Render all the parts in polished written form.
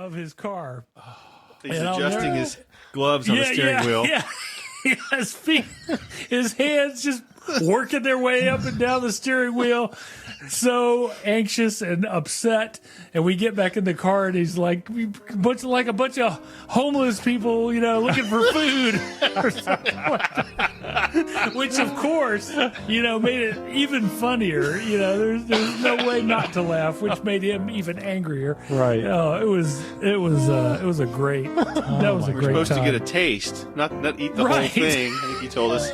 of his car. He's adjusting his gloves on the steering wheel. Yeah. His hands just working their way up and down the steering wheel, so anxious and upset. And we get back in the car, and he's like a bunch of homeless people, looking for food, or something like that. Which, of course, made it even funnier. There's no way not to laugh, which made him even angrier. Right. It was a great. That was a great. We're supposed time. to get a taste, not eat the whole thing. I think he told us.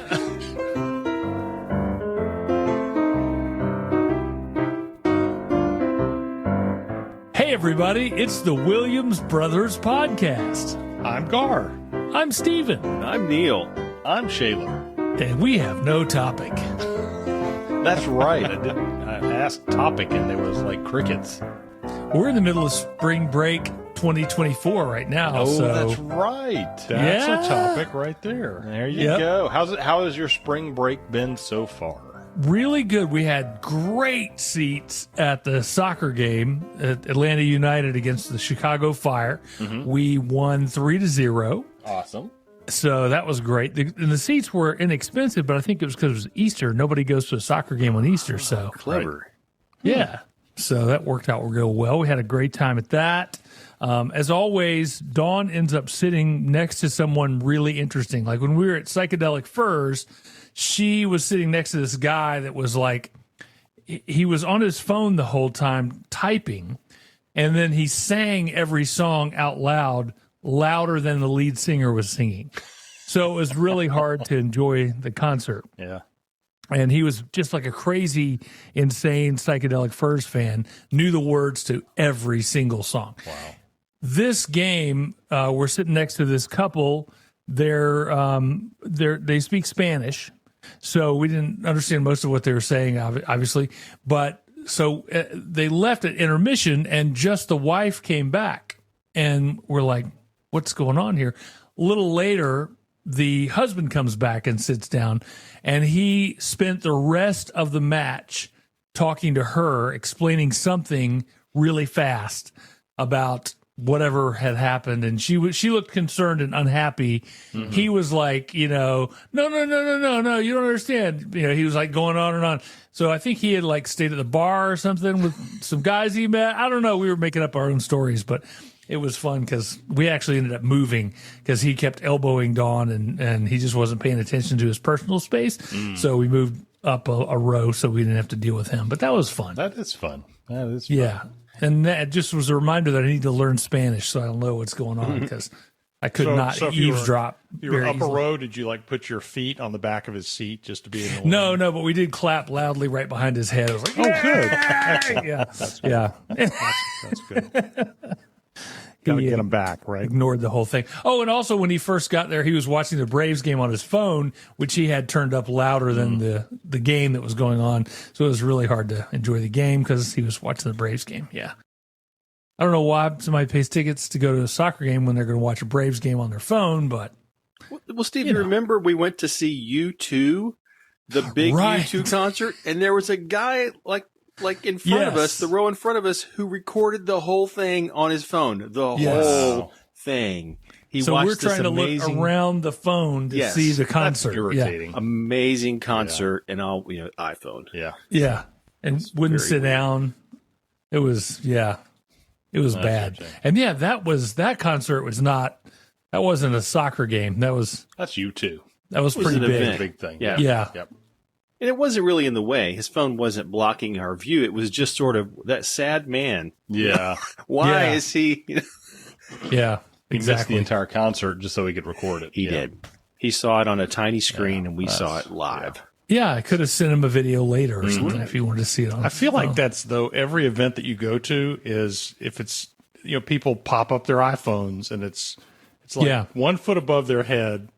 Hey everybody, it's the Williams Brothers Podcast. I'm Garr. I'm Steven. I'm Neil. I'm Shayla. And we have no topic. That's right. I asked topic and there was like crickets. We're in the middle of spring break 2024 right now. Oh, so that's right. That's a topic right there. There you go. How has your spring break been so far? Really good. We had great seats at the soccer game at Atlanta United against the Chicago Fire. Mm-hmm. We won 3-0. Awesome. So that was great. And the seats were inexpensive, but I think it was because it was Easter. Nobody goes to a soccer game on Easter. So clever. Yeah. So that worked out real well. We had a great time at that. As always, Dawn ends up sitting next to someone really interesting. Like when we were at Psychedelic Furs, she was sitting next to this guy that was like, he was on his phone the whole time typing, and then he sang every song out loud, louder than the lead singer was singing. So it was really hard to enjoy the concert. Yeah. And he was just like a crazy, insane Psychedelic Furs fan, knew the words to every single song. Wow. This game, we're sitting next to this couple. They speak Spanish, so we didn't understand most of what they were saying, obviously. But so they left at intermission, and just the wife came back, and we're like, "What's going on here?" A little later, the husband comes back and sits down, and he spent the rest of the match talking to her, explaining something really fast about whatever had happened, and she looked concerned and unhappy. Mm-hmm. He was like, no, you don't understand. He was like going on and on. So I think he had like stayed at the bar or something with some guys he met. I don't know. We were making up our own stories, but it was fun because we actually ended up moving because he kept elbowing Dawn and he just wasn't paying attention to his personal space. So we moved up a row so we didn't have to deal with him. But that was fun. That is fun. Yeah. And that just was a reminder that I need to learn Spanish so I don't know what's going on because I could not eavesdrop. You were up a row. Did you like put your feet on the back of his seat just to be in the No, but we did clap loudly right behind his head. I was like, good. Yeah. That's good. Yeah. That's good. Got to get him back, right? Ignored the whole thing. Oh, and also when he first got there, he was watching the Braves game on his phone, which he had turned up louder than the game that was going on. So it was really hard to enjoy the game because he was watching the Braves game. Yeah. I don't know why somebody pays tickets to go to a soccer game when they're going to watch a Braves game on their phone, but. Well, Steve, you remember we went to see U2, the big U2 concert, and there was a guy like in front of us, the row in front of us, who recorded the whole thing on his phone. The whole thing. So we're trying to look around the phone to see the concert. That's irritating. Yeah. Amazing concert and all, iPhone. Yeah. Yeah. And wouldn't sit down. It was, it was bad. And that concert was that wasn't a soccer game. That's U2. That was pretty an big. event. Big thing. Yeah. Yep. And it wasn't really in the way. His phone wasn't blocking our view. It was just sort of that sad man. Yeah. Why is he? Yeah, he missed the entire concert just so he could record it. He did. He saw it on a tiny screen, and we saw it live. Yeah, I could have sent him a video later or something if he wanted to see it on. I feel like that's, though, every event that you go to is, if it's, people pop up their iPhones, and it's like 1 foot above their head,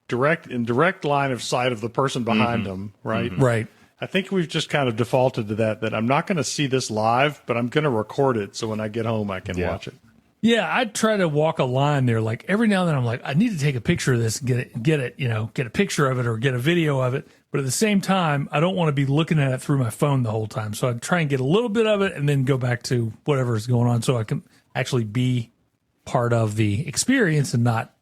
direct line of sight of the person behind them, right? Mm-hmm. Right. I think we've just kind of defaulted to that I'm not going to see this live, but I'm going to record it so when I get home I can watch it. Yeah, I try to walk a line there. Like every now and then I'm like, I need to take a picture of this and get it, get a picture of it or get a video of it. But at the same time, I don't want to be looking at it through my phone the whole time. So I try and get a little bit of it and then go back to whatever is going on so I can actually be part of the experience and not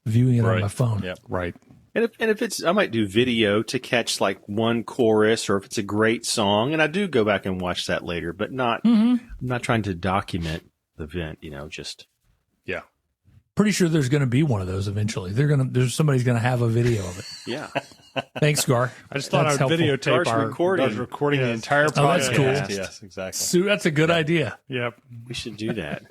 viewing it on my phone. Yep. Right. And if it's, I might do video to catch like one chorus, or if it's a great song, and I do go back and watch that later, but not, I'm not trying to document the event, just. Yeah. Pretty sure there's going to be one of those eventually. Somebody's going to have a video of it. Yeah. Thanks, Garr. I just thought I would videotape our recording the entire podcast. Oh, that's cool. Yes, exactly. So that's a good idea. Yep. We should do that.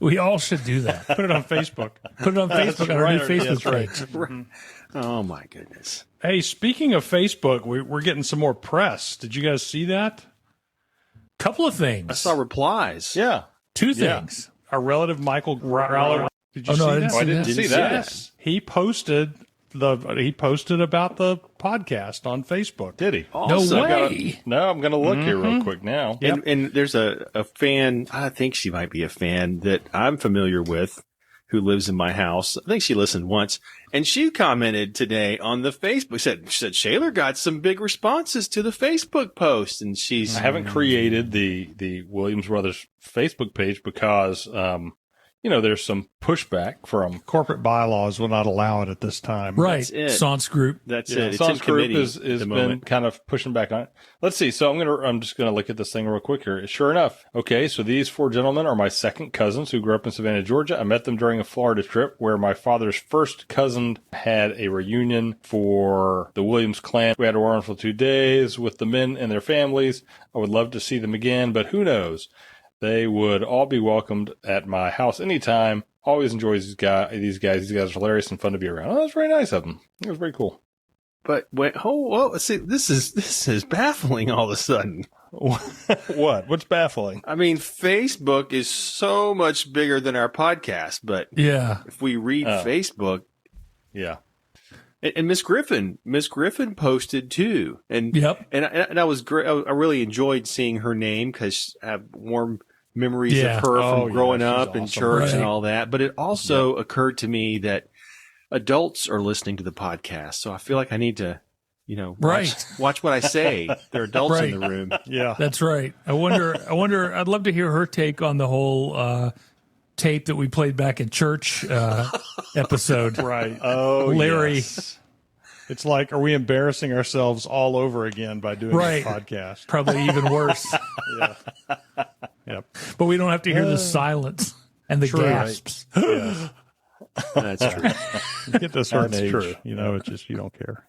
We all should do that. Put it on Facebook. Put it on Facebook on our new Facebook page. Right. Oh my goodness. Hey, speaking of Facebook, we're getting some more press. Did you guys see that? Couple of things. I saw replies. Yeah. Two things. Our relative Michael Growler. Did you see I that? didn't see that. Yes. He posted about the podcast on Facebook. Did he? Awesome. No way. I'm going to look here real quick now. And there's a fan, I think she might be a fan that I'm familiar with, who lives in my house. I think she listened once, and she commented today on the Facebook. She said Shaler got some big responses to the Facebook post, and I haven't created the Williams Brothers Facebook page because there's some pushback from Corporate bylaws will not allow it at this time. Right. That's it. Sans Group. That's it. It's Sans in Group committee has at the been moment. kind of pushing back on it. Let's see. So I'm just gonna look at this thing real quick here. Sure enough. Okay, so these four gentlemen are my second cousins who grew up in Savannah, Georgia. I met them during a Florida trip where my father's first cousin had a reunion for the Williams clan. We had a wonderful 2 days with the men and their families. I would love to see them again, but who knows? They would all be welcomed at my house anytime. Always enjoys these guys. These guys are hilarious and fun to be around. Oh, that's very nice of them. It was very cool. But see, this is baffling all of a sudden. What? What's baffling? I mean, Facebook is so much bigger than our podcast, but Yeah. if we read Facebook, Yeah. and Miss Griffin posted too, and Yep. and I was great. I really enjoyed seeing her name because I have warm memories Yeah. of her Oh, from growing yeah, she's up in awesome. church Right. and all that. But it also occurred to me that adults are listening to the podcast, so I feel like I need to, watch what I say. There are adults in the room. Yeah. That's right. I wonder, I'd love to hear her take on the whole tape that we played back in church episode. Right. Oh, Larry. yes. It's like, are we embarrassing ourselves all over again by doing Right. this podcast? Probably even worse. Yeah. Yep. But we don't have to hear the silence and the gasps. Yes. That's true. You get to a certain That's age, true. it's just, you don't care.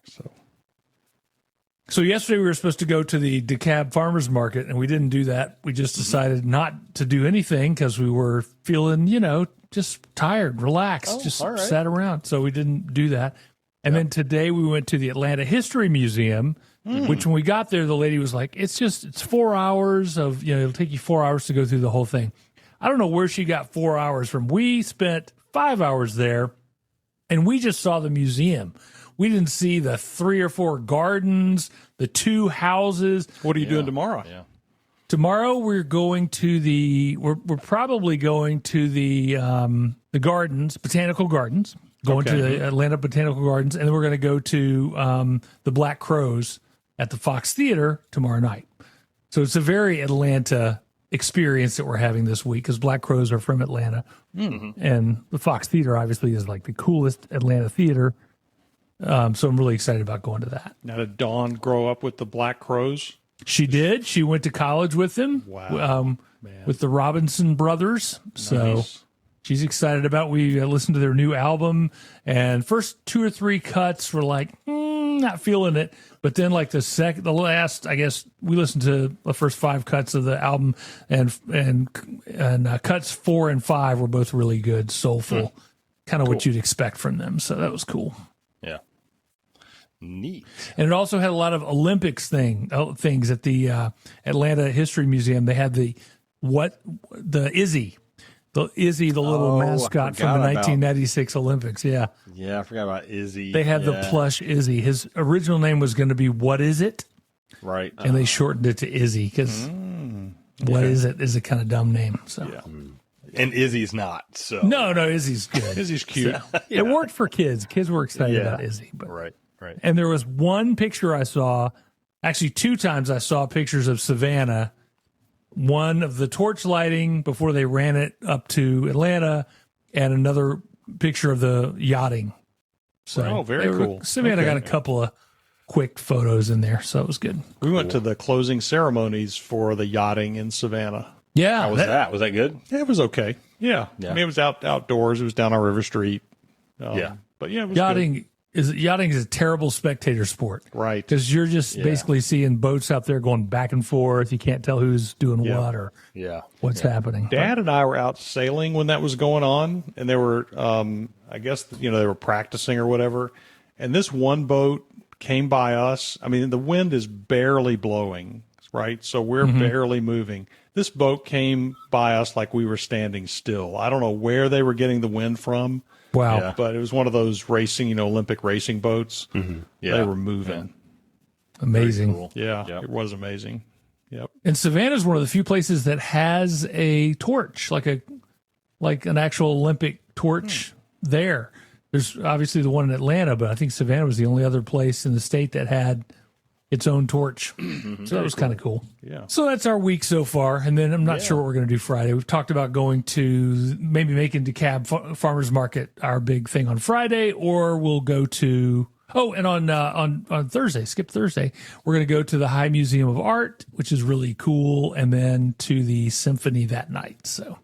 So yesterday we were supposed to go to the DeKalb Farmers Market, and we didn't do that. We just decided not to do anything because we were feeling, just tired, relaxed, just all right. sat around. So we didn't do that. And then today we went to the Atlanta History Museum, which when we got there, the lady was like, it's 4 hours of, it'll take you 4 hours to go through the whole thing. I don't know where she got 4 hours from. We spent 5 hours there, and we just saw the museum. We didn't see the 3 or 4 gardens, the 2 houses. What are you doing tomorrow? Yeah. Tomorrow we're going to we're probably going to the gardens, botanical gardens, going to the Atlanta Botanical Gardens, and then we're going to go to the Black Crows at the Fox Theater tomorrow night. So it's a very Atlanta experience that we're having this week because Black Crows are from Atlanta, and the Fox Theater obviously is like the coolest Atlanta theater. So I'm really excited about going to that. Now, did Dawn grow up with the Black Crows? She did. She went to college with them. Wow. With the Robinson brothers. So Nice. she's excited about. We listened to their new album, and first 2 or 3 cuts were like, not feeling it. But then, like the last, I guess we listened to the first 5 cuts of the album, and cuts 4 and 5 were both really good, soulful, kind of what you'd expect from them. So that was cool. Yeah. Neat. And it also had a lot of Olympics things at the Atlanta History Museum. They had the Izzy, the little mascot from the 1996 Olympics. Yeah. Yeah, I forgot about Izzy. They had the plush Izzy. His original name was going to be What Is It? Right. And they shortened it to Izzy because What Is It is a kind of dumb name. So Yeah. And Izzy's not. So no, Izzy's good. Izzy's cute. So, it worked for kids. Kids were excited about Izzy. But Right. And there was one picture I saw, actually 2 times I saw pictures of Savannah one of the torch lighting before they ran it up to Atlanta, and another picture of the yachting. So very cool. Savannah got a couple of quick photos in there, so it was good. We went to the closing ceremonies for the yachting in Savannah. Yeah. How was that? Was that good? Yeah, it was okay. Yeah. I mean, it was outdoors. It was down on River Street. But yeah, it was yachting is a terrible spectator sport. Right. Because you're just basically seeing boats out there going back and forth. You can't tell who's doing what or what's happening. Dad and I were out sailing when that was going on, and they were, I guess, they were practicing or whatever. And this one boat came by us. I mean, the wind is barely blowing, right? So we're barely moving. This boat came by us like we were standing still. I don't know where they were getting the wind from. Wow. Yeah. But it was one of those racing, Olympic racing boats. Mm-hmm. Yeah. They were moving. Amazing. Cool. Yeah, it was amazing. Yep. And Savannah is one of the few places that has a torch, like an actual Olympic torch there. There's obviously the one in Atlanta, but I think Savannah was the only other place in the state that had its own torch. So that was kind of cool. Yeah. So that's our week so far. And then I'm not sure what we're going to do Friday. We've talked about going to maybe making DeKalb Farmers Market our big thing on Friday, or we'll go to, and on Thursday, skip Thursday, we're going to go to the High Museum of Art, which is really cool, and then to the symphony that night. So.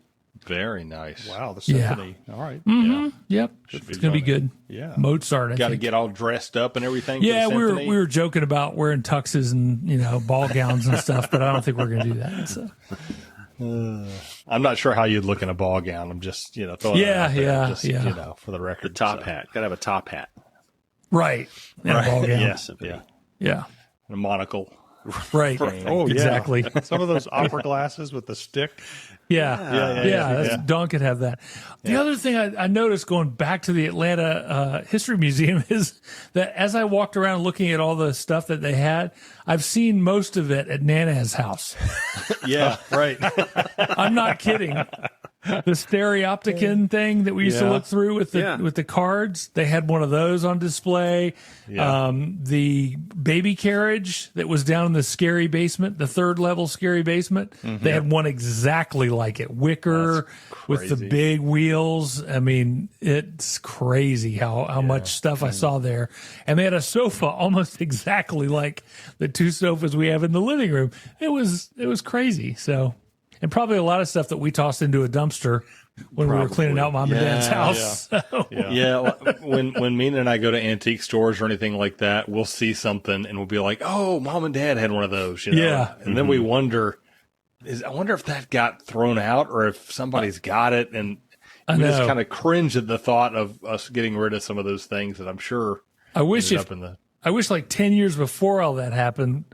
Very nice. Wow, the symphony. All right. Mm-hmm. Yep. It's going to be good. Yeah. Mozart, Got to get all dressed up and everything. Yeah, for the symphony. we were joking about wearing tuxes and ball gowns and stuff, but I don't think we're going to do that. So. I'm not sure how you'd look in a ball gown. I'm just throwing it out there, just, for the record. The top hat. Got to have a top hat. Right. And a ball gown. Yes. Yeah. And a monocle. Right. Oh, exactly. Some of those opera glasses with the stick. Yeah. Don could have that. The other thing I noticed going back to the Atlanta History Museum is that as I walked around looking at all the stuff that they had, I've seen most of it at Nana's house. Yeah, right. I'm not kidding. The stereopticon thing that we used to look through with the cards, they had one of those on display. Yeah. The baby carriage that was down in the scary basement, the third level scary basement, they had one exactly like it, wicker with the big wheels. I mean, it's crazy how much stuff I saw there. And they had a sofa almost exactly like the two sofas we have in the living room. It was crazy. So. And probably a lot of stuff that we tossed into a dumpster when we were cleaning out Mom and Dad's house. Yeah. When Mina and I go to antique stores or anything like that, we'll see something and we'll be like, "Oh, Mom and Dad had one of those." Yeah. And then we wonder, I wonder if that got thrown out or if somebody's got it, and we just kind of cringe at the thought of us getting rid of some of those things that I'm sure. I wish like 10 years before all that happened,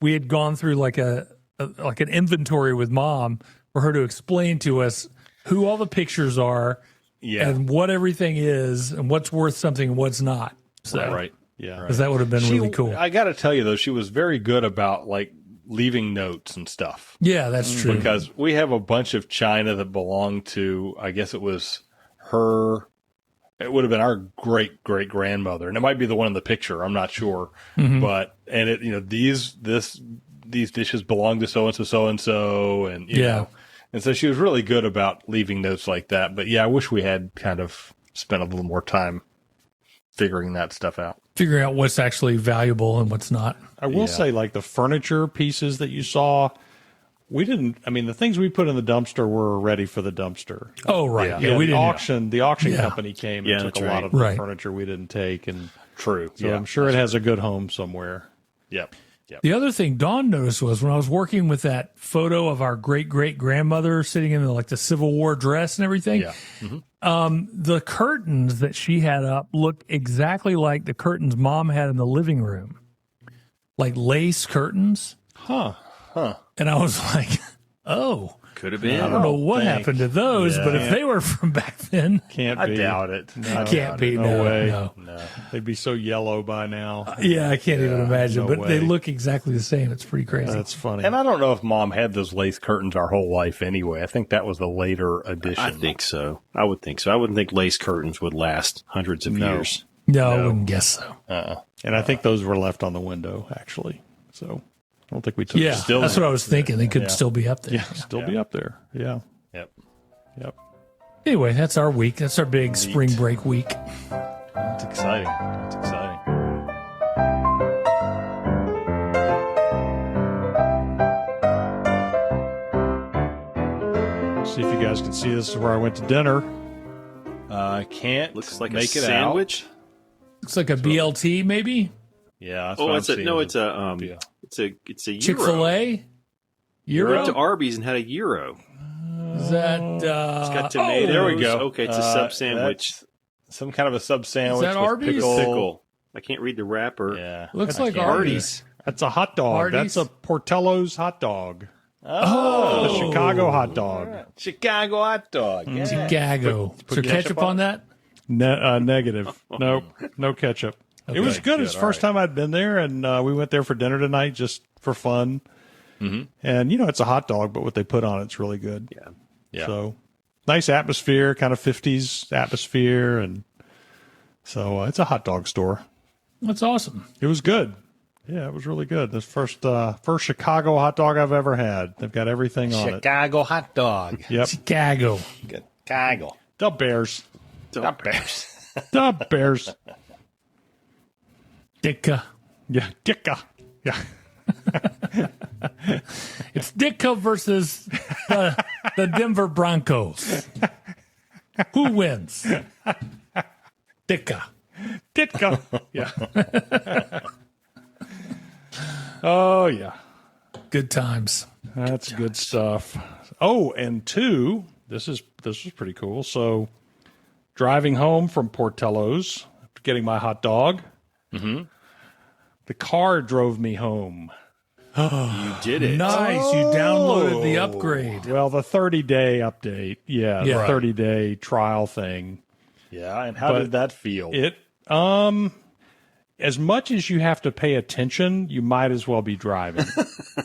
we had gone through like an inventory with Mom for her to explain to us who all the pictures are and what everything is and what's worth something and what's not. So, right. Yeah. Because that would have been really cool. I got to tell you, though, she was very good about like leaving notes and stuff. Yeah, that's true. Because we have a bunch of china that belonged to, I guess it was her. It would have been our great great grandmother, and it might be the one in the picture. I'm not sure, but these dishes belong to so and so, and you know, and so she was really good about leaving notes like that. But yeah, I wish we had kind of spent a little more time figuring that stuff out, figuring out what's actually valuable and what's not. I will say, like the furniture pieces that you saw. We didn't. I mean, the things we put in the dumpster were ready for the dumpster. Oh, right. Yeah, we didn't. The auction company came and took a lot of the furniture we didn't take. And true. So I'm sure it has a good home somewhere. Yep. The other thing Dawn noticed was when I was working with that photo of our great great grandmother sitting in the Civil War dress and everything. Yeah. The curtains that she had up looked exactly like the curtains Mom had in the living room, like lace curtains. Huh. And I was like, oh, could have been. I don't know what happened to those, but if they were from back then, can't I be. doubt it. No, can't be. No way. No. They'd be so yellow by now. Yeah, I can't even imagine. No but way. they look exactly the same. It's pretty crazy. That's funny. And I don't know if Mom had those lace curtains our whole life anyway. I think that was the later addition. I think so. I would think so. I wouldn't think lace curtains would last hundreds of years. No, I wouldn't guess so. And I think those were left on the window, actually. So I don't think we took Yeah, it. Still that's there. what I was thinking. They could still be up there. Yeah, still be up there. Yeah. Yep. Yep. Anyway, that's our week. That's our big spring break week. It's exciting. It's exciting. See if you guys can see this is where I went to dinner. I can't Looks like make a it sandwich. Looks like a BLT, maybe Yeah. That's Oh, what it's I'm a no. seeing. It's a Yeah. It's a Chick gyro. Fil A. We went to Euro. Arby's and had a gyro. Is that? It's got tomatoes. there we go. Okay, it's a sub sandwich. That's some kind of a sub sandwich. Is that with Arby's? Pickle. Pickle. I can't read the wrapper. Yeah. Looks I like can't Arby's. That's a hot dog. Hardee's? That's a Portillo's hot dog. Oh, The Chicago hot dog. Chicago hot dog. Yeah. Chicago. Is there ketchup on that? Negative. Nope. No ketchup. It was good. It's the first time I'd been there, and we went there for dinner tonight just for fun. Mm-hmm. And, it's a hot dog, but what they put on it's really good. Yeah. Yeah. So nice atmosphere, kind of 50s atmosphere. And so it's a hot dog store. That's awesome. It was good. Yeah, it was really good. This first Chicago hot dog I've ever had. They've got everything on it. Chicago hot dog. Yep. Chicago. Chicago. The Bears. The Bears. The Bears. Ditka. Yeah. Dicka. Yeah. It's Ditka versus the Denver Broncos. Who wins? Ditka. Ditka. Yeah. Oh, yeah. Good times. That's good stuff. Oh, and two, this was pretty cool. So driving home from Portillo's, after getting my hot dog, the car drove me home. You did it. Nice. You downloaded the upgrade. Well, the 30-day update. Yeah, the Yeah. 30-day trial thing. Yeah. And how But did that feel? It as much as you have to pay attention, you might as well be driving.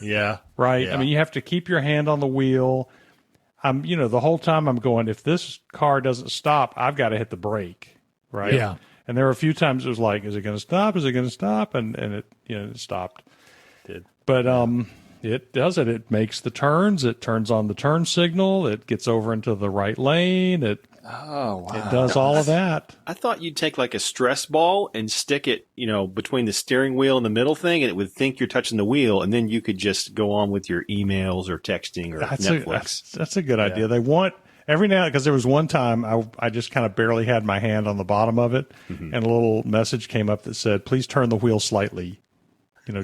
Yeah. Right? Yeah. I mean, you have to keep your hand on the wheel. The whole time I'm going, if this car doesn't stop, I've got to hit the brake. Right? Yeah. And there were a few times it was like, is it going to stop? Is it going to stop? And it, it stopped. Did. But it does it. It makes the turns. It turns on the turn signal. It gets over into the right lane. It does all of that. I thought you'd take like a stress ball and stick it, between the steering wheel and the middle thing, and it would think you're touching the wheel, and then you could just go on with your emails or texting or Netflix. That's a good idea. They want every now, because there was one time I just kind of barely had my hand on the bottom of it, and a little message came up that said, "Please turn the wheel slightly."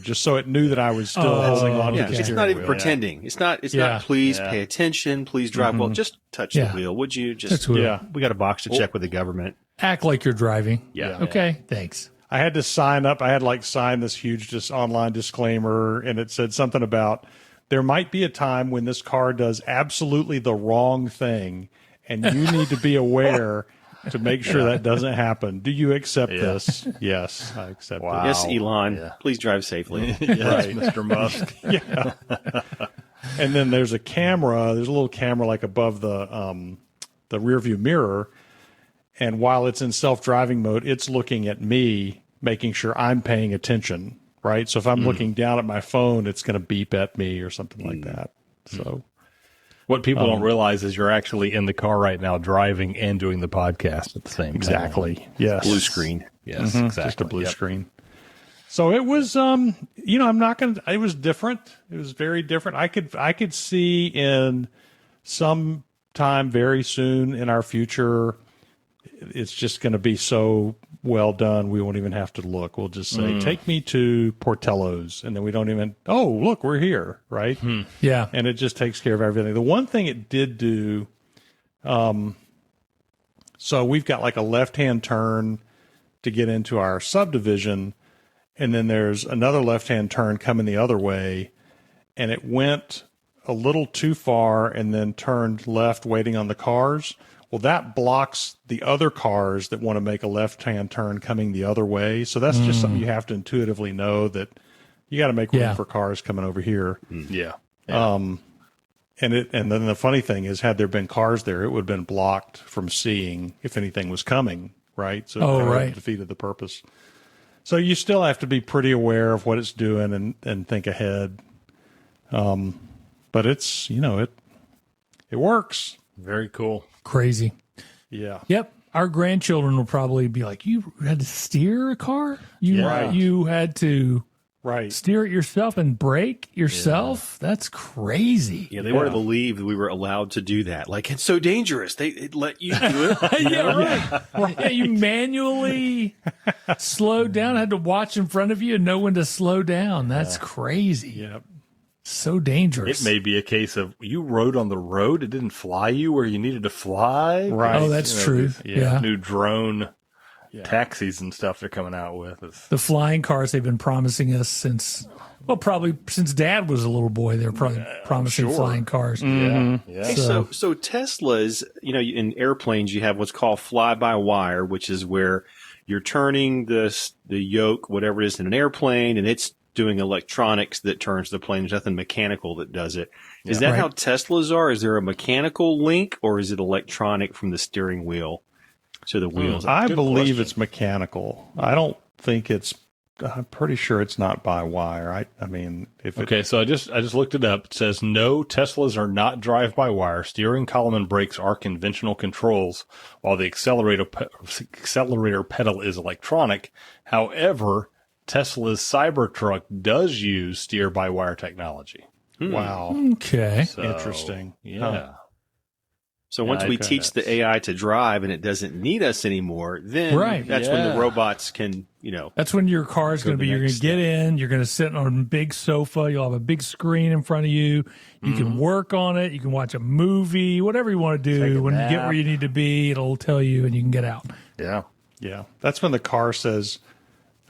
Just so it knew that I was still holding on to the It's steering not even wheel. pretending. It's not. It's not. Please pay attention. Please drive well. Just touch the wheel, would you? Just That's weird. Yeah. we got a box to check with the government. Act like you're driving. Yeah. Okay. Thanks. I had to sign up. I had signed this huge online disclaimer, and it said something about there might be a time when this car does absolutely the wrong thing, and you need to be aware to make sure that doesn't happen. Do you accept this? Yes, I accept it. Yes, Elon. Please drive safely. Yes, Mr. Musk. Yeah. And then there's a camera. There's a little camera above the rear view mirror. And while it's in self-driving mode, it's looking at me, making sure I'm paying attention, right? So if I'm looking down at my phone, it's going to beep at me or something like that. So What people don't realize is you're actually in the car right now driving and doing the podcast at the same time. exactly. Yes. Blue screen. Yes, exactly. Just a blue Yep. screen. So it was, I'm not going to, it was different. It was very different. I could see in some time very soon in our future, it's just going to be so well done. We won't even have to look. We'll just say, take me to Portillo's. And then we don't even, oh, look, we're here. Right. Yeah. And it just takes care of everything. The one thing it did do, so we've got a left-hand turn to get into our subdivision, and then there's another left-hand turn coming the other way, and it went a little too far and then turned left waiting on the cars. Well, that blocks the other cars that want to make a left-hand turn coming the other way. So that's just something you have to intuitively know, that you got to make room for cars coming over here. Yeah. And then the funny thing is, had there been cars there, it would have been blocked from seeing if anything was coming, right? So it would have defeated the purpose. So you still have to be pretty aware of what it's doing and think ahead. But it's, it works. Very cool. Crazy. Yeah. Yep. Our grandchildren will probably be like, you had to steer a car? You had to steer it yourself and brake yourself? Yeah. That's crazy. Yeah, they wouldn't believe we were allowed to do that. Like, it's so dangerous. They'd let you do it. Right. Yeah, you manually slowed down, had to watch in front of you and know when to slow down. That's crazy. Yep. So dangerous. It may be a case of you rode on the road. It didn't fly you where you needed to fly. Right. Oh, that's true. Yeah. New drone taxis and stuff they're coming out with. The flying cars they've been promising us probably since Dad was a little boy. They're probably promising flying cars. Mm-hmm. Yeah. Hey, so Teslas, in airplanes, you have what's called fly-by-wire, which is where you're turning the yoke, whatever it is, in an airplane, and it's doing electronics that turns the plane. There's nothing mechanical that does it. Is that how Teslas are? Is there a mechanical link, or is it electronic from the steering wheel to the wheels? I believe it's mechanical. I don't think I'm pretty sure it's not by wire. So I just looked it up. It says no, Teslas are not drive by wire. Steering column and brakes are conventional controls, while the accelerator pedal is electronic. However, Tesla's Cybertruck does use steer-by-wire technology. Wow. Okay. So, interesting. Yeah. So once we teach the AI to drive and it doesn't need us anymore, then that's when the robots can, That's when your car is going to be, you're going to get in, you're going to sit on a big sofa, you'll have a big screen in front of you, you can work on it, you can watch a movie, whatever you want to do. When you get where you need to be, it'll tell you and you can get out. Yeah. Yeah. That's when the car says,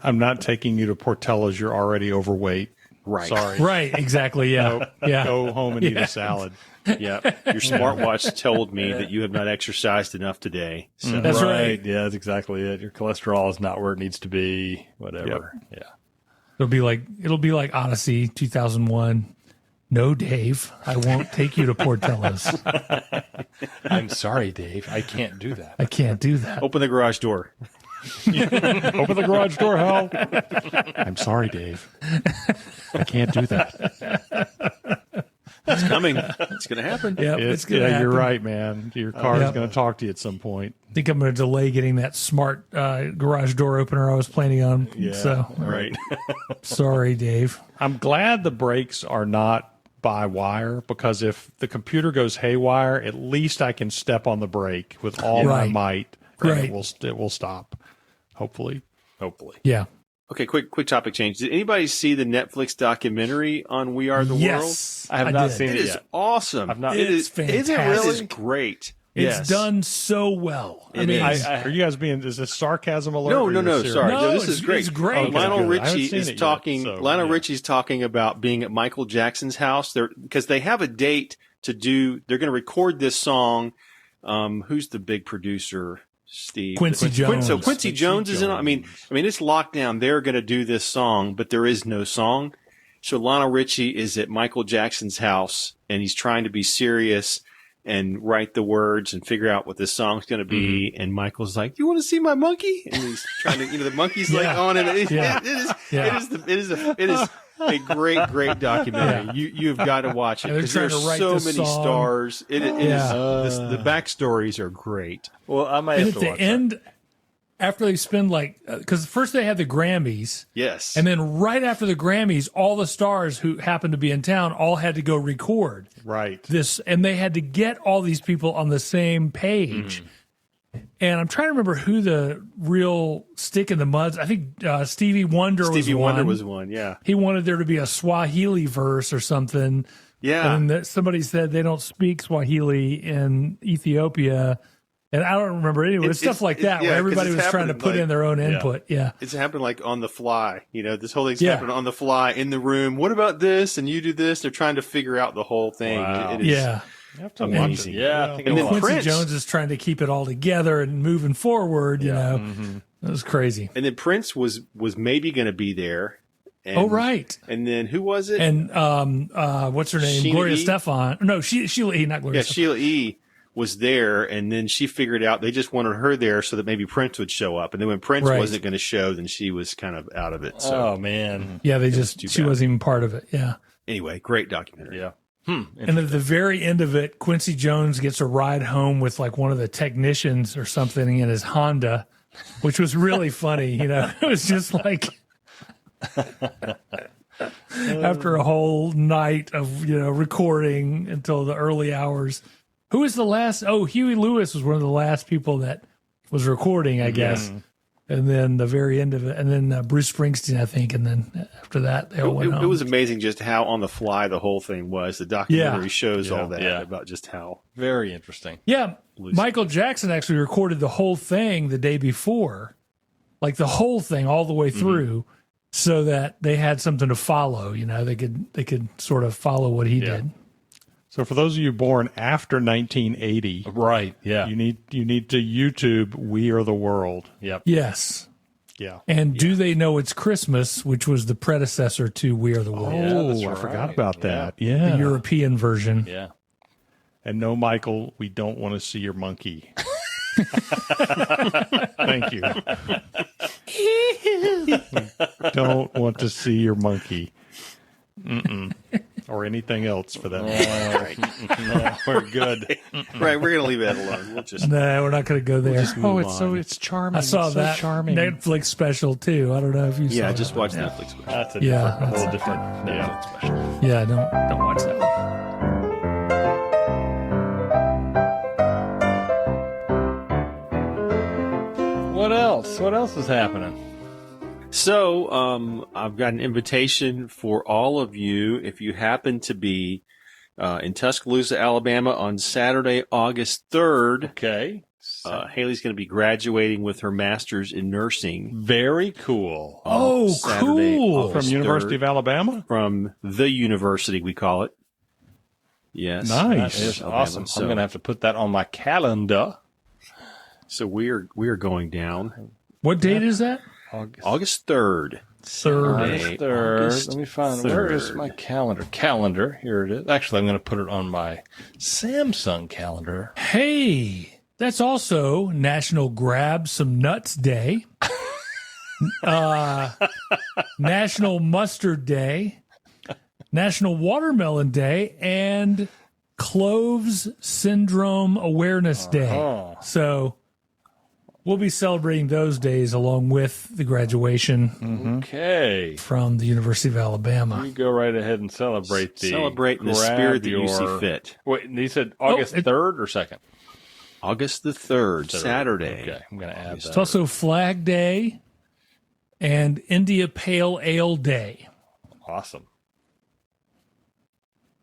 I'm not taking you to Portella's. You're already overweight. Right. Sorry. Right. Exactly. Yeah. Go home and eat a salad. Yeah. Your smartwatch told me that you have not exercised enough today. So. That's right. Yeah, that's exactly it. Your cholesterol is not where it needs to be. Whatever. Yep. Yeah. It'll be like Odyssey 2001. No, Dave, I won't take you to Portella's. I'm sorry, Dave. I can't do that. I can't do that. Open the garage door. Open the garage door, Hal. I'm sorry, Dave. I can't do that. It's coming. It's going to happen. Yep, it's going to happen. You're right, man. Your car is going to talk to you at some point. I think I'm going to delay getting that smart garage door opener I was planning on. Yeah, so, right. Sorry, Dave. I'm glad the brakes are not by wire, because if the computer goes haywire, at least I can step on the brake with all my might. Right. It will stop. Hopefully. Yeah. Okay, quick topic change. Did anybody see the Netflix documentary on We Are the World? I have not seen it yet. It is awesome. I've not. It's fantastic. Is it really? It is great. It's done so well. It is. Are you guys is this sarcasm alert? No. Sorry. No, this is great. It's great. Okay, Lionel Richie is talking. Lionel Richie's talking about being at Michael Jackson's house because they have a date to do. They're going to record this song. Who's the big producer? Steve Quincy Jones. So Quincy Jones is in. I mean, it's locked down. They're going to do this song, but there is no song. So Lionel Richie is at Michael Jackson's house, and he's trying to be serious and write the words and figure out what this song's going to be. And Michael's like, "You want to see my monkey?" And he's trying to, the monkey's like on it. It is a great documentary. You've got to watch it because there's so many stars. It is the backstories are great. Well, I might have to watch end, after they spend because first they had the Grammys. Yes. And then right after the Grammys, all the stars who happened to be in town all had to go record. Right. This, and they had to get all these people on the same page. And I'm trying to remember who the real stick in the mud. I think Stevie Wonder was one. Stevie Wonder was one, yeah. He wanted there to be a Swahili verse or something. Yeah. And somebody said they don't speak Swahili in Ethiopia. And I don't remember anyway. Stuff like that where everybody was trying to put in their own input. Yeah. It's happened on the fly. This whole thing's happened on the fly in the room. What about this? And you do this. They're trying to figure out the whole thing. Wow. It is you have to watch it. Yeah. And then Quincy Jones is trying to keep it all together and moving forward, you know. It was crazy. And then Prince was maybe going to be there. And, right. And then who was it? And what's her name? Gloria Estefan. No, Sheila E., not Gloria Estefan. Sheila E. was there, and then she figured out they just wanted her there so that maybe Prince would show up. And then when Prince wasn't going to show, then she was kind of out of it. So. Oh, man. Yeah, she wasn't even part of it. Yeah. Anyway, great documentary. Yeah. And at the very end of it, Quincy Jones gets a ride home with like one of the technicians or something in his Honda, which was really funny. You know, it was just like after a whole night of, recording until the early hours. Who was the last? Oh, Huey Lewis was one of the last people that was recording, I guess. And then the very end of it, and then Bruce Springsteen, I think, and then after that, they all went home. It was amazing just how on the fly the whole thing was. The documentary shows all that about just how very interesting. Yeah, Michael Jackson actually recorded the whole thing the day before, like the whole thing all the way through, so that they had something to follow. You know, they could sort of follow what he did. So for those of you born after 1980, right? Yeah, you need to YouTube "We Are the World." Yep. Yes. Yeah. And Do They Know It's Christmas, which was the predecessor to We Are the World. Oh, I forgot about that. Yeah. The European version. Yeah. And no, Michael, we don't want to see your monkey. Thank you. Don't want to see your monkey. Or anything else for that matter. No, we're good. Right, we're going to leave that alone. We'll just No, we're not going to go there. It's charming. I saw it's so that charming. Netflix special too. I don't know if you saw I that. just watched Netflix. That's a Yeah, little different Netflix special. Yeah, don't watch that one. What else? What else is happening? So, I've got an invitation for all of you. If you happen to be in Tuscaloosa, Alabama on Saturday, August 3rd, Okay. Haley's going to be graduating with her master's in nursing. Very cool. Oh, Saturday, cool. August From University 3rd, of Alabama? From the university, we call it. Yes. Nice. That is Alabama. awesome. So- I'm going to have to put that on my calendar. So we are going down What date is that? August 3rd. Third. Saturday, Third. August Let me find where is 3rd. my calendar? Calendar. Here it is. Actually, I'm going to put it on my Samsung calendar. Hey, that's also National Grab Some Nuts Day. National Mustard Day. National Watermelon Day, and Cloves Syndrome Awareness Day. So we'll be celebrating those days along with the graduation Okay. from the University of Alabama. You go right ahead and celebrate the Celebrate in the grab spirit that you see your- fit. Wait, he said August 3rd or 2nd? August the 3rd, Saturday. Okay, I'm going to add It's that. also Flag Day and India Pale Ale Day. Awesome.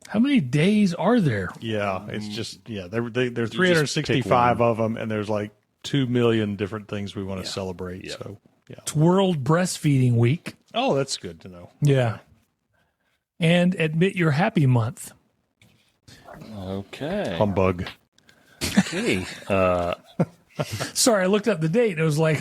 How many days are there? Yeah, it's just there's pick 365 one. of them, and there's like 2 million different things we want to celebrate. Yep. So It's World Breastfeeding Week. oh, that's good to know. Yeah. And Admit You're Happy Month. Okay. Humbug. Okay. Sorry, I looked up the date and it was like,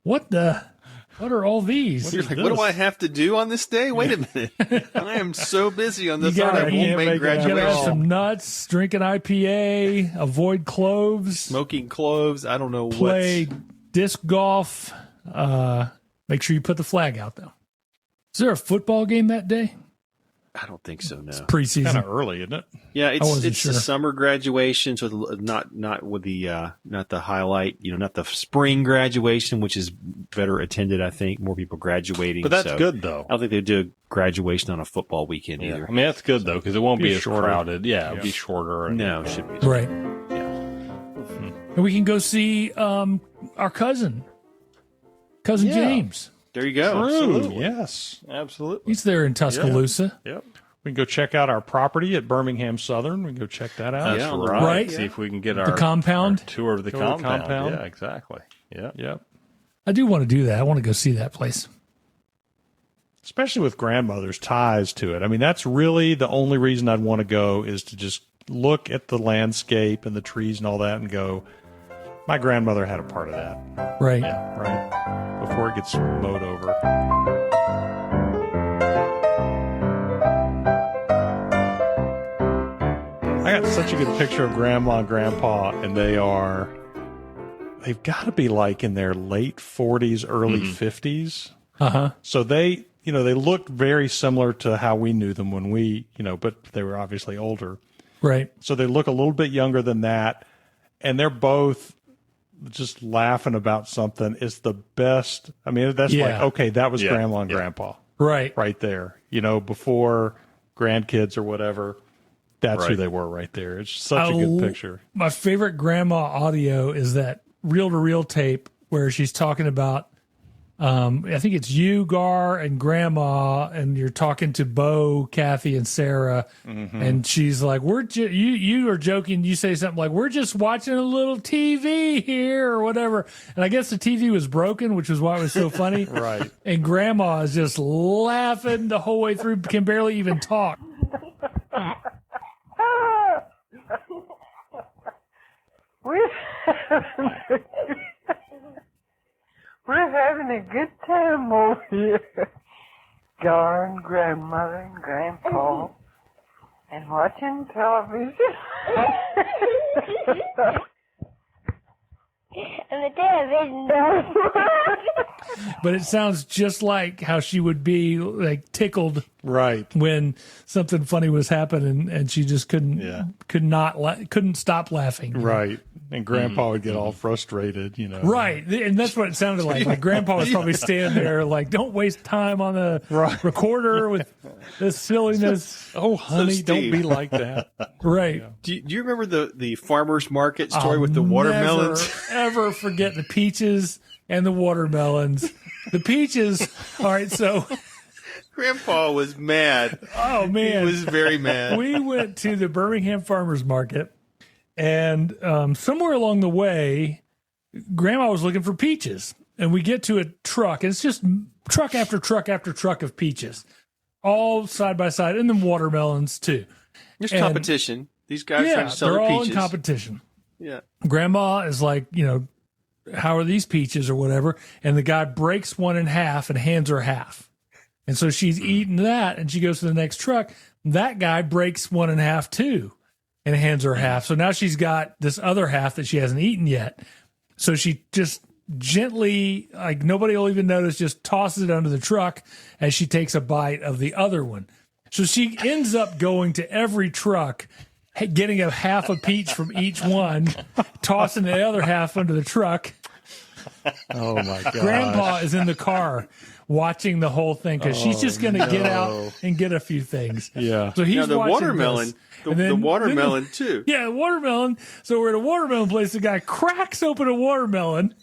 what are all these? You're like, what do I have to do on this day? Wait a minute. I am so busy on this You gotta day. I won't eat- make You gotta have graduation. some nuts, drink an IPA, avoid cloves, Smoking cloves. I don't know play disc golf. Make sure you put the flag out, though. Is there a football game that day? I don't think so. No. Preseason. Kind of early, isn't it? Yeah, wasn't it's sure. the summer graduation, so not with the not the highlight. Not the spring graduation, which is better attended. I think more people graduating. But that's so good, though. I don't think they do a graduation on a football weekend Yeah. either. I mean, that's good, though, because it won't be as shorter. crowded. Yeah, it'll be shorter. And, No, it should be. Right. Yeah. And we can go see our cousin James. There you go. True. Yes. Absolutely. He's there in Tuscaloosa. Yep. We can go check out our property at Birmingham Southern. We can go check that out. That's Yeah, on the right. right. See if we can get our compound? our tour of the Tour of the compound. compound. Yeah, exactly. Yeah. Yep. I do want to do that. I want to go see that place. Especially with grandmother's ties to it. I mean, that's really the only reason I'd want to go is to just look at the landscape and the trees and all that and go, my grandmother had a part of that. Right. Right? Before it gets mowed over. I got such a good picture of grandma and grandpa, and they've got to be like in their late 40s, early 50s. Uh-huh. So they they looked very similar to how we knew them when we, but they were obviously older. Right. So they look a little bit younger than that. And they're both just laughing about something. It's the best. I mean, that's like, okay, that was Grandma and Grandpa. Right. Right there. Before grandkids or whatever. That's who they were right there. It's such a good picture. My favorite grandma audio is that reel-to-reel tape where she's talking about, I think it's you, Garr, and Grandma, and you're talking to Bo, Kathy, and Sarah, and she's like, you are joking. You say something like, we're just watching a little TV here or whatever. And I guess the TV was broken, which is why it was so funny. Right. And Grandma is just laughing the whole way through, can barely even talk. We're having a good time over here. Garr and Grandmother and Grandpa and watching television. And the television. But it sounds just like how she would be like tickled when something funny was happening, and she just couldn't stop laughing. Right. And Grandpa would get all frustrated, Right. And that's what it sounded like. Like Grandpa was probably standing there like, don't waste time on the recorder with this silliness. Oh, honey, Steve, don't be like that. Right. Do you remember the farmer's market story with the watermelons? Never, ever forget the peaches and the watermelons. The peaches. All right. So Grandpa was mad. Oh, man. He was very mad. We went to the Birmingham Farmers Market, and somewhere along the way, Grandma was looking for peaches. And we get to a truck, and it's just truck after truck after truck of peaches, all side by side, and then watermelons, too. There's competition. These guys trying to sell they're their all peaches. in competition. Yeah. Grandma is like, how are these peaches or whatever? And the guy breaks one in half and hands her half. And so she's eating that, and she goes to the next truck. That guy breaks one in half too and hands her half. So now she's got this other half that she hasn't eaten yet. So she just gently, like nobody will even notice, just tosses it under the truck as she takes a bite of the other one. So she ends up going to every truck, getting a half a peach from each one, tossing the other half under the truck. Oh, my God. Grandpa is in the car watching the whole thing because she's just going to get out and get a few things. Yeah. So he's Now, the watching watermelon, this. the watermelon too. Yeah, the watermelon. So we're at a watermelon place. The guy cracks open a watermelon.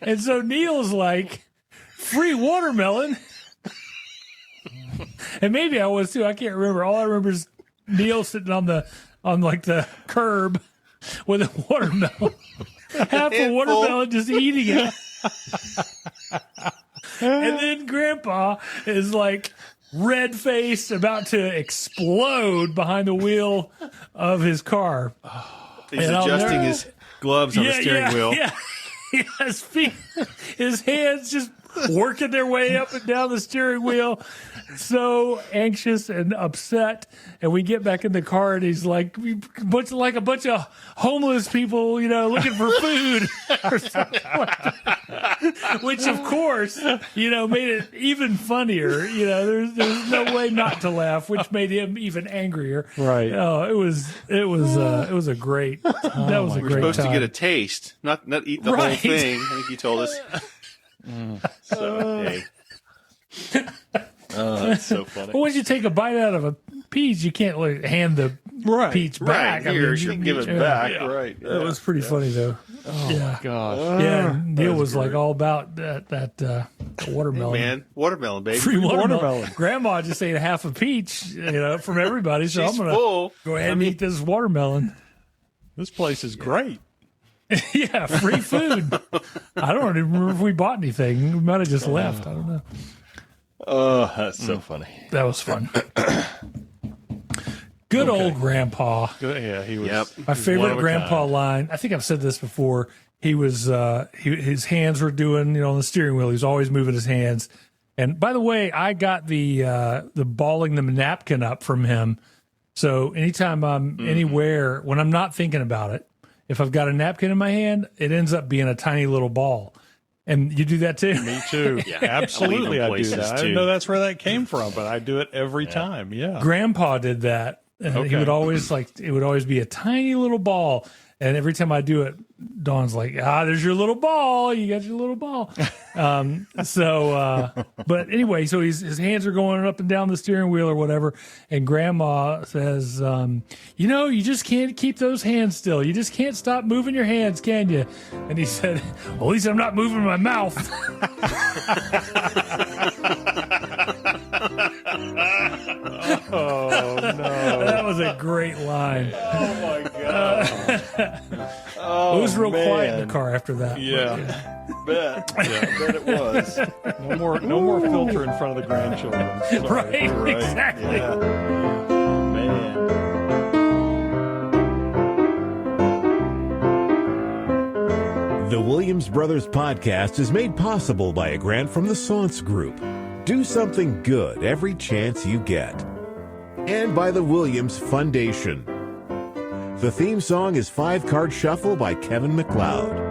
And so Neil's like, free watermelon. And maybe I was too. I can't remember. All I remember is Neil sitting on the curb with a watermelon. Half a watermelon, just eating it. And then Grandpa is like red-faced, about to explode behind the wheel of his car. He's adjusting his gloves on the steering wheel. Yeah. His hands just working their way up and down the steering wheel, so anxious and upset. And we get back in the car, and he's like a bunch of homeless people, looking for food, or something like that. Which, of course, made it even funnier. There's no way not to laugh, which made him even angrier. Right. Oh, it was a great. That was a We're great supposed time. to get a taste, not eat the whole thing. I think he told us. So, hey. That's so funny. Well, once you take a bite out of a peach, you can't hand the peach back. Right, here, you can give it back. Yeah. Right. It was pretty funny, though. Oh, yeah. my gosh. Yeah, Neil was like all about that watermelon. Hey, man, watermelon, baby. Free watermelon. Grandma just ate half a peach, from everybody. So She's I'm going full. to go ahead and eat this watermelon. This place is great. Yeah, free food. I don't even remember if we bought anything. We might have just left. I don't know. Oh, that's so funny. That was fun. Good old Grandpa. Good. Yeah, he was. Yep. My he was one favorite of a Grandpa kind. line. I think I've said this before. He was his hands were doing on the steering wheel. He was always moving his hands. And by the way, I got the balling the napkin up from him. So anytime I'm anywhere, when I'm not thinking about it, if I've got a napkin in my hand, it ends up being a tiny little ball. And you do that too? Me too. Yeah. Absolutely, I do Places, that. I too. didn't know that's where that came from, but I do it every time. Yeah. Grandpa did that. And he Okay. would always it would always be a tiny little ball. And every time I do it, Dawn's like, there's your little ball. You got your little ball. But anyway, so his hands are going up and down the steering wheel or whatever. And Grandma says, you just can't keep those hands still. You just can't stop moving your hands, can you? And he said, well, at least I'm not moving my mouth. Oh, no. That was a great line. Oh my god! It was real quiet in the car after that. Yeah. Bet. I bet it was. No more filter in front of the grandchildren. Sorry. Right, Right. exactly. Yeah. Man. The Williams Brothers Podcast is made possible by a grant from the Saunce Group. Do something good every chance you get. And by the Williams Foundation. The theme song is 5-Card Shuffle by Kevin MacLeod.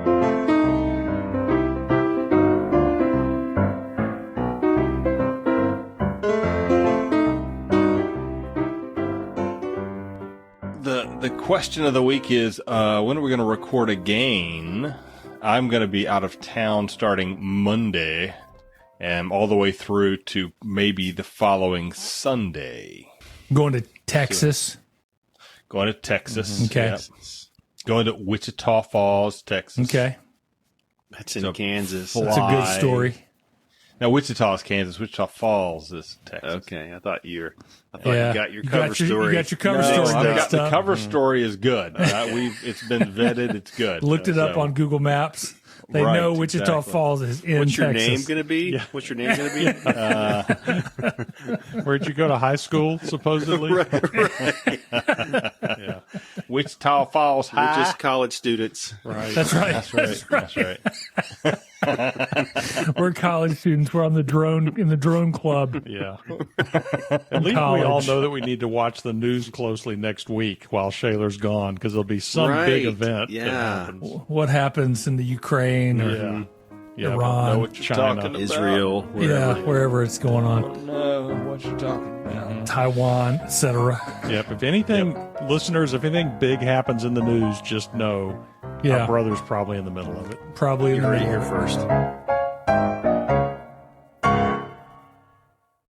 The question of the week is when are we going to record again? I'm going to be out of town starting Monday and all the way through to maybe the following Sunday. Going to Texas. Going to Texas. Okay. Yep. Going to Wichita Falls, Texas. Okay. That's in So Kansas. That's a good story. Now, Wichita is Kansas. Wichita Falls is Texas. Okay, I thought you Yeah. got your cover story. You got your cover No, story I've next got the up. cover story is good. It's been vetted. It's good. Looked it up So, on Google Maps. They Right, know Wichita exactly. Falls is in What's your Texas. name going to be? What's your name going to be? Where'd you go to high school, supposedly? Yeah. Wichita Falls High. We're just college students. Right. That's right. That's right. That's right. We're college students. We're on the drone club. Yeah. At least we all college. know that we need to watch the news closely next week while Shayla's gone, because there'll be some big Right. event that Yeah. happens. What happens in the Ukraine or Yeah. Yeah, Iran. Know what you're China. talking about. Israel. wherever it's going on, No, what you're talking about. Taiwan, etc. Yep. If anything, listeners, if anything big happens in the news, just know Yeah, our brother's probably in the middle of it. probably in You the heard it middle here of it. first.